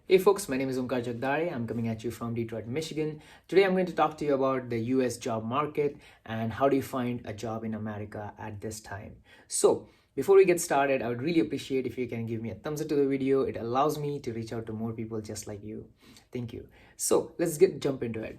Hey folks, my name is Omkar Jagdare. I'm coming at you from Detroit, Michigan. Today I'm going to talk to you about the US job market and how do you find a job in America at this time. So, before we get started, I would really appreciate if you can give me a thumbs up to the video. It allows me to reach out to more people just like you. Thank you. So, let's get jump into it.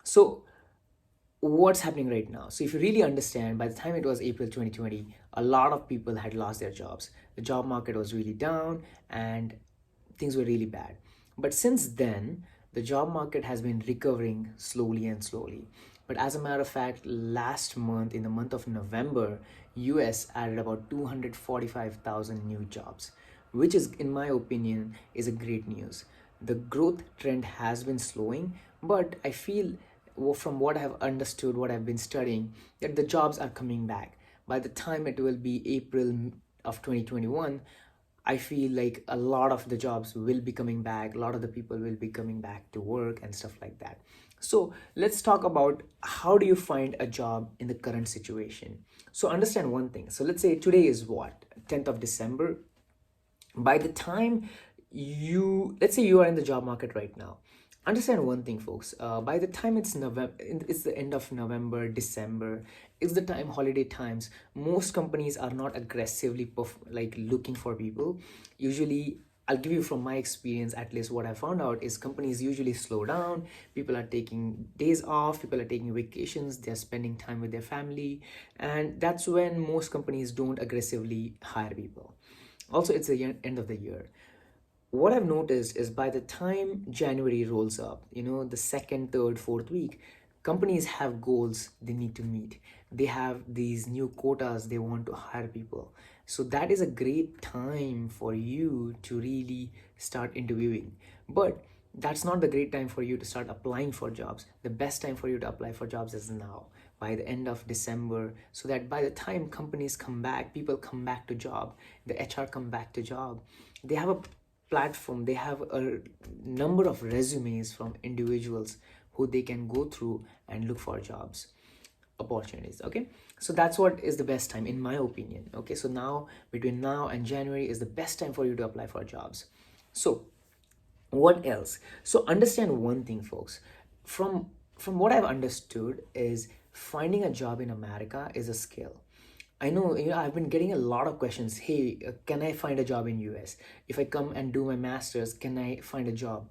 So, what's happening right now? So if you really understand, by the time it was April 2020, a lot of people had lost their jobs. The job market was really down and things were really bad. But since then, the job market has been recovering slowly and slowly. But as a matter of fact, last month, in the month of November, US added about 245,000 new jobs, which is, in my opinion, is a great news. The growth trend has been slowing, but I feel from what I have understood, what I've been studying, that the jobs are coming back. By the time it will be April of 2021, I feel like a lot of the jobs will be coming back, a lot of the people will be coming back to work and stuff like that. So let's talk about how do you find a job in the current situation. So understand one thing. So let's say today is what? 10th of December. By the time let's say you are in the job market right now, understand one thing folks, by the time it's November, it's the end of November, December, it's the time, holiday times, most companies are not aggressively like looking for people. Usually, I'll give you from my experience, at least what I found out is companies usually slow down. People are taking days off, people are taking vacations, they're spending time with their family, and that's when most companies don't aggressively hire people. Also, it's the end of the year. What I've noticed is by the time January rolls up, the second, third, fourth week, companies have goals they need to meet. They have these new quotas they want to hire people. So that is a great time for you to really start interviewing. But that's not the great time for you to start applying for jobs. The best time for you to apply for jobs is now, by the end of December, so that by the time companies come back, people come back to job, the HR come back to job, they have a platform, they have a number of resumes from individuals who they can go through and look for jobs opportunities. Okay, so that's what is the best time in my opinion. Okay, so now between now and January is the best time for you to apply for jobs. So what else? So understand one thing folks, from what I've understood is finding a job in America is a skill. I know, I've been getting a lot of questions. Hey, can I find a job in US? If I come and do my masters, can I find a job?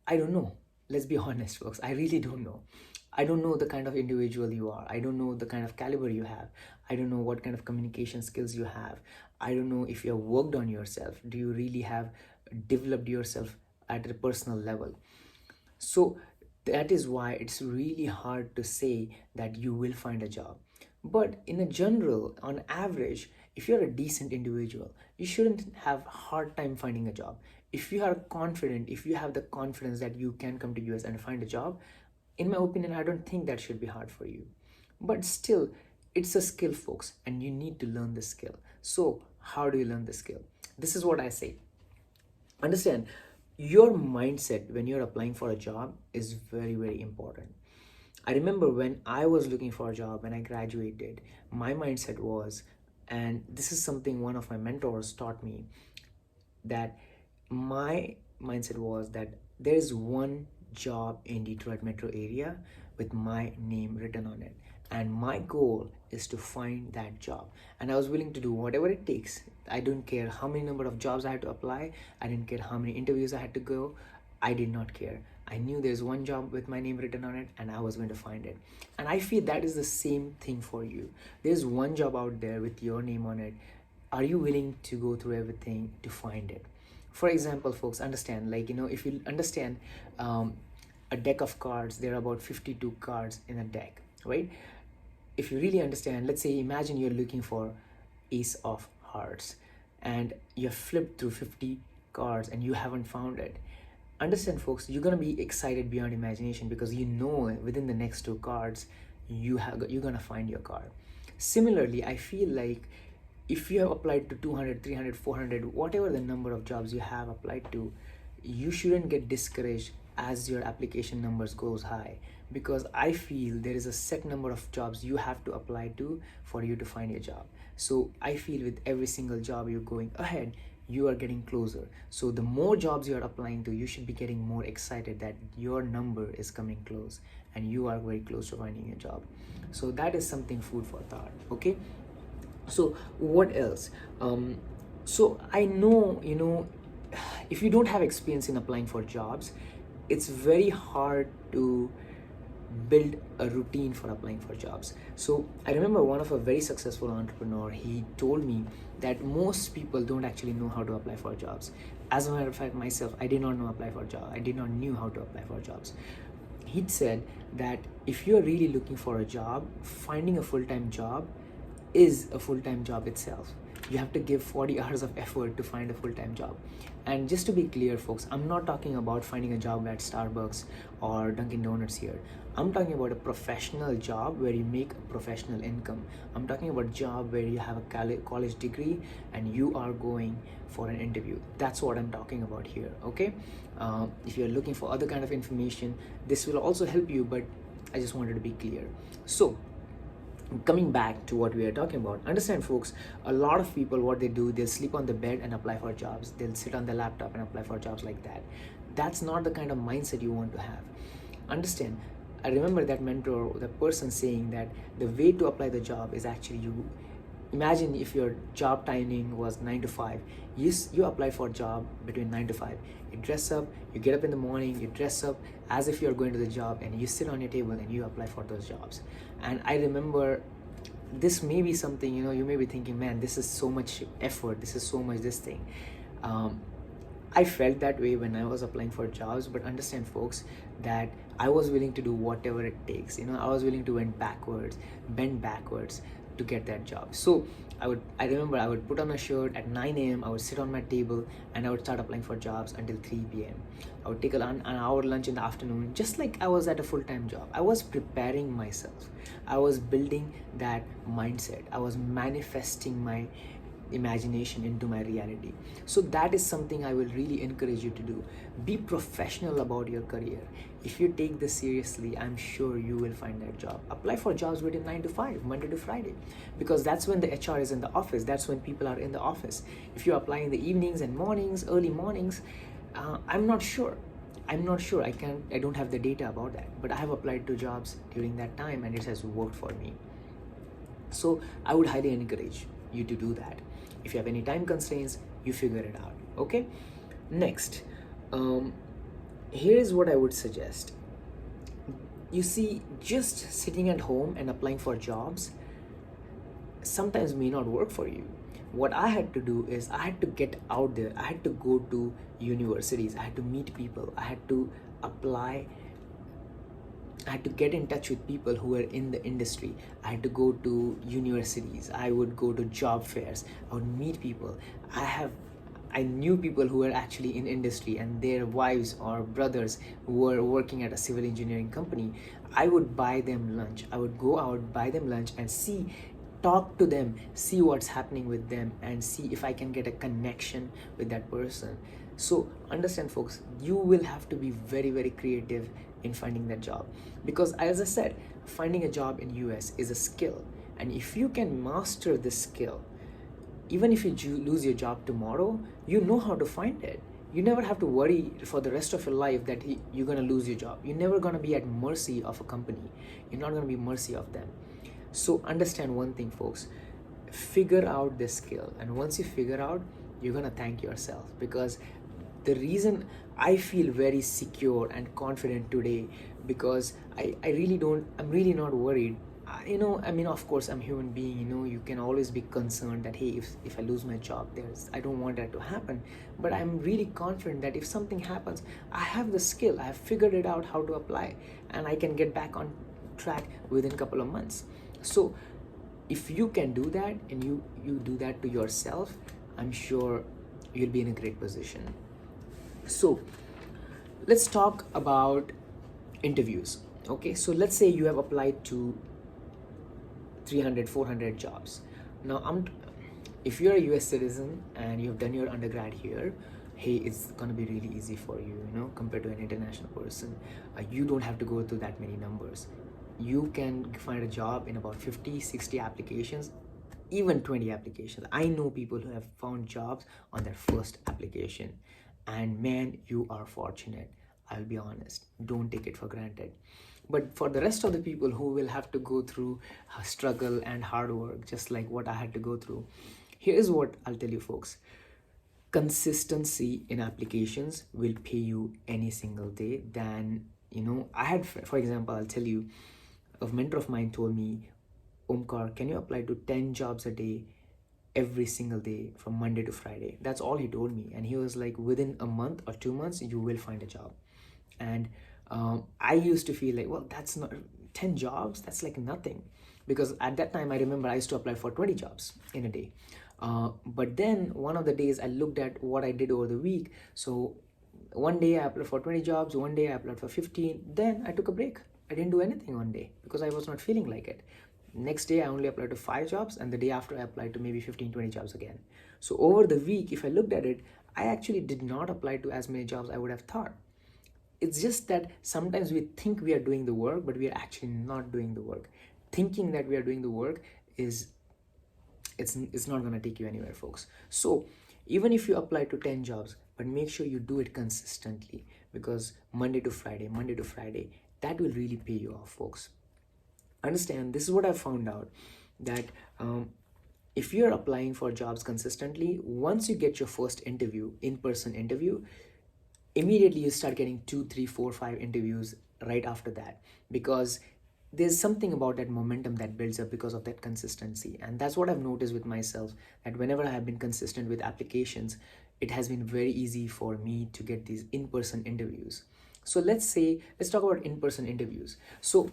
I don't know. Let's be honest, folks. I really don't know. I don't know the kind of individual you are. I don't know the kind of caliber you have. I don't know what kind of communication skills you have. I don't know if you have worked on yourself. Do you really have developed yourself at a personal level? So that is why it's really hard to say that you will find a job. But in a general, on average, if you're a decent individual, you shouldn't have hard time finding a job. If you are confident, if you have the confidence that you can come to US and find a job, in my opinion, I don't think that should be hard for you. But still, it's a skill, folks, and you need to learn the skill. So, how do you learn the skill? This is what I say. Understand, your mindset when you're applying for a job is very, very important. I remember when I was looking for a job when I graduated, my mindset was, and this is something one of my mentors taught me, that my mindset was that there is one job in Detroit metro area with my name written on it, and my goal is to find that job, and I was willing to do whatever it takes. I don't care how many number of jobs I had to apply, I didn't care how many interviews I had to go. I did not care. I knew there's one job with my name written on it and I was going to find it. And I feel that is the same thing for you. There's one job out there with your name on it. Are you willing to go through everything to find it? For example, folks, understand, like, if you understand, a deck of cards, there are about 52 cards in a deck, right? If you really understand, let's say, imagine you're looking for ace of hearts and you've flipped through 50 cards and you haven't found it. Understand, folks, you're gonna be excited beyond imagination because you know within the next two cards you're gonna find your card. Similarly, I feel like if you have applied to 200, 300, 400, whatever the number of jobs you have applied to, you shouldn't get discouraged as your application numbers goes high, because I feel there is a set number of jobs you have to apply to for you to find your job. So I feel with every single job you're going ahead, you are getting closer. So the more jobs you are applying to, you should be getting more excited that your number is coming close and you are very close to finding a job. So that is something food for thought. Okay, so what else? So I know, if you don't have experience in applying for jobs, it's very hard to build a routine for applying for jobs. So I remember one of a very successful entrepreneur, he told me that most people don't actually know how to apply for jobs. As a matter of fact, myself, I did not know apply for job. I did not knew how to apply for jobs. He said that if you're really looking for a job, finding a full-time job is a full-time job itself. You have to give 40 hours of effort to find a full-time job. And just to be clear, folks, I'm not talking about finding a job at Starbucks or Dunkin' Donuts here. I'm talking about a professional job where you make a professional income. I'm talking about a job where you have a college degree and you are going for an interview. That's what I'm talking about here, okay? If you're looking for other kind of information, this will also help you, but I just wanted to be clear. So coming back to what we are talking about, understand, folks, a lot of people, what they do, they'll sleep on the bed and apply for jobs. They'll sit on the laptop and apply for jobs like that. That's not the kind of mindset you want to have. Understand, I remember that mentor, the person saying that the way to apply the job is actually, you imagine if your job timing was 9 to 5, you apply for a job between 9 to 5. You dress up, you get up in the morning, you dress up as if you're going to the job, and you sit on your table and you apply for those jobs. And I remember, this may be something, you may be thinking, man, this is so much effort, this is so much this thing. I felt that way when I was applying for jobs, but understand, folks, that I was willing to do whatever it takes. I was willing to bend backwards to get that job. So I remember I would put on a shirt at 9 a.m. I would sit on my table and I would start applying for jobs until 3 p.m. I would take an hour lunch in the afternoon, just like I was at a full-time job. I was preparing myself. I was building that mindset. I was manifesting my imagination into my reality. So that is something I will really encourage you to do. Be professional about your career. If you take this seriously, I'm sure you will find that job. Apply for jobs within 9 to 5, Monday to Friday, because that's when the HR is in the office. That's when people are in the office. If you apply in the evenings and mornings, early mornings, I'm not sure. I don't have the data about that, but I have applied to jobs during that time and it has worked for me. So I would highly encourage you to do that. If you have any time constraints, you figure it out, okay? Next, here is what I would suggest. You see, just sitting at home and applying for jobs sometimes may not work for you. What I had to do is I had to get out there. I had to go to universities. I had to meet people. I had to apply. I had to get in touch with people who were in the industry. I had to go to universities. I would go to job fairs. I would meet people. I knew people who were actually in industry and their wives or brothers who were working at a civil engineering company. I would buy them lunch. I would go out, buy them lunch and talk to them, see what's happening with them and see if I can get a connection with that person. So understand, folks, you will have to be very, very creative in finding that job, because as I said, finding a job in US is a skill, and if you can master this skill, even if you lose your job tomorrow, you know how to find it. You never have to worry for the rest of your life that you're going to lose your job. You're never going to be at mercy of a company. You're not going to be mercy of them. So understand one thing, folks, figure out this skill, and once you figure out, you're going to thank yourself, because the reason I feel very secure and confident today, because I'm really not worried. Of course, I'm a human being, you can always be concerned that, hey, if I lose my job, I don't want that to happen. But I'm really confident that if something happens, I have the skill, I have figured it out how to apply, and I can get back on track within a couple of months. So if you can do that and you do that to yourself, I'm sure you'll be in a great position. So let's talk about interviews. Okay, so let's say you have applied to 300, 400 jobs. Now, if you're a US citizen and you've done your undergrad here, hey, it's gonna be really easy for you, compared to an international person. You don't have to go through that many numbers. You can find a job in about 50, 60 applications. even 20 applications. I know people who have found jobs on their first application, and man, you are fortunate. I'll be honest, don't take it for granted. But for the rest of the people who will have to go through struggle and hard work, just like what I had to go through, here's what I'll tell you, folks. Consistency in applications will pay you any single day. Than, I had, for example, I'll tell you, a mentor of mine told me, Omkar, can you apply to 10 jobs a day every single day from Monday to Friday? That's all he told me. And he was like, within a month or 2 months, you will find a job. And I used to feel like, well, that's not 10 jobs, that's like nothing. Because at that time, I remember I used to apply for 20 jobs in a day. But then one of the days I looked at what I did over the week. So one day I applied for 20 jobs, one day I applied for 15, then I took a break. I didn't do anything one day because I was not feeling like it. Next day I only applied to 5 jobs, and the day after I applied to maybe 15, 20 jobs again. So over the week, if I looked at it, I actually did not apply to as many jobs I would have thought. It's just that sometimes we think we are doing the work, but we are actually not doing the work. Thinking that we are doing the work is, it's not going to take you anywhere, folks. So even if you apply to 10 jobs, but make sure you do it consistently, because Monday to Friday, that will really pay you off, folks. Understand, this is what I found out, that if you're applying for jobs consistently, once you get your first interview, in-person interview, immediately you start getting 2, 3, 4, 5 interviews right after that, because there's something about that momentum that builds up because of that consistency. And that's what I've noticed with myself, that whenever I have been consistent with applications, it has been very easy for me to get these in-person interviews. So let's talk about in-person interviews. So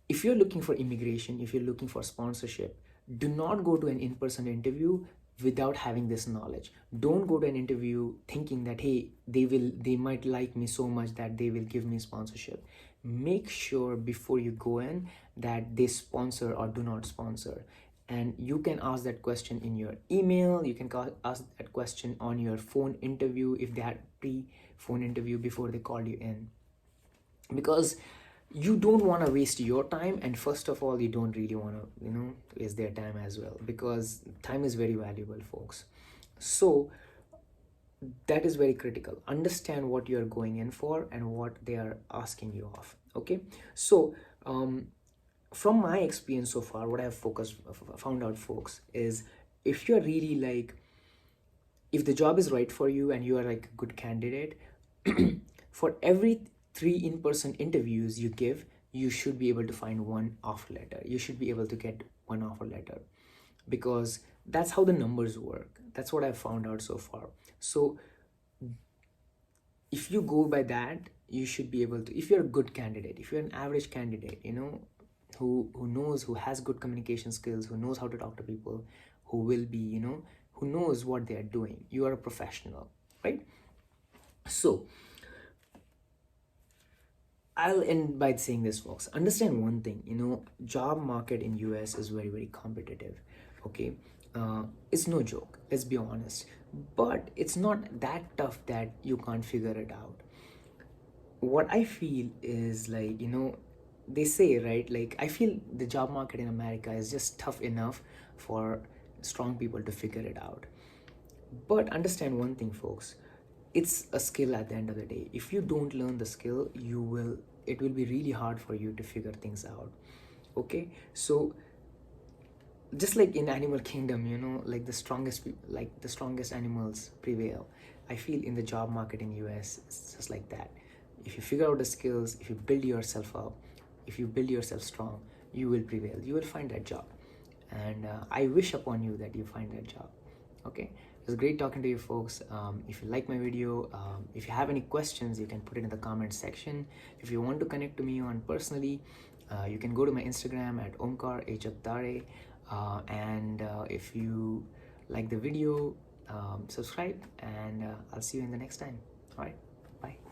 if you're looking for immigration, if you're looking for sponsorship, do not go to an in-person interview without having this knowledge. Don't go to an interview thinking that, hey, they might like me so much that they will give me sponsorship. Make sure before you go in that they sponsor or do not sponsor. And you can ask that question in your email. You can ask that question on your phone interview if they had pre-phone interview before they called you in. Because you don't want to waste your time, and first of all, you don't really want to waste their time as well, because time is very valuable, folks. So that is very critical. Understand what you're going in for and what they are asking you of. Okay, so from my experience so far, what I've found out, folks, is if you're really like, if the job is right for you and you are like a good candidate, for every 3 in-person interviews you give, you should be able to find one offer letter. You should be able to get one offer letter, because that's how the numbers work. That's what I've found out so far. So if you go by that, you should be able to, if you're a good candidate, if you're an average candidate, who knows, who has good communication skills, who knows how to talk to people, who will be, who knows what they are doing, you are a professional, right? So I'll end by saying this, folks. Understand one thing, job market in US is very, very competitive. Okay, it's no joke, let's be honest. But it's not that tough that you can't figure it out. What I feel is like, they say, right, like, I feel the job market in America is just tough enough for strong people to figure it out. But understand one thing, folks, it's a skill at the end of the day. If you don't learn the skill, it will be really hard for you to figure things out. Okay, so just like in animal kingdom, like the strongest animals prevail. I feel in the job market in US, it's just like that. If you figure out the skills, if you build yourself up, if you build yourself strong, you will prevail. You will find that job. And I wish upon you that you find that job. Okay, it was great talking to you, folks. If you like my video, if you have any questions, you can put it in the comment section. If you want to connect to me on personally, you can go to my Instagram at Omkar Ejabdare. And if you like the video, subscribe, and I'll see you in the next time. All right, bye.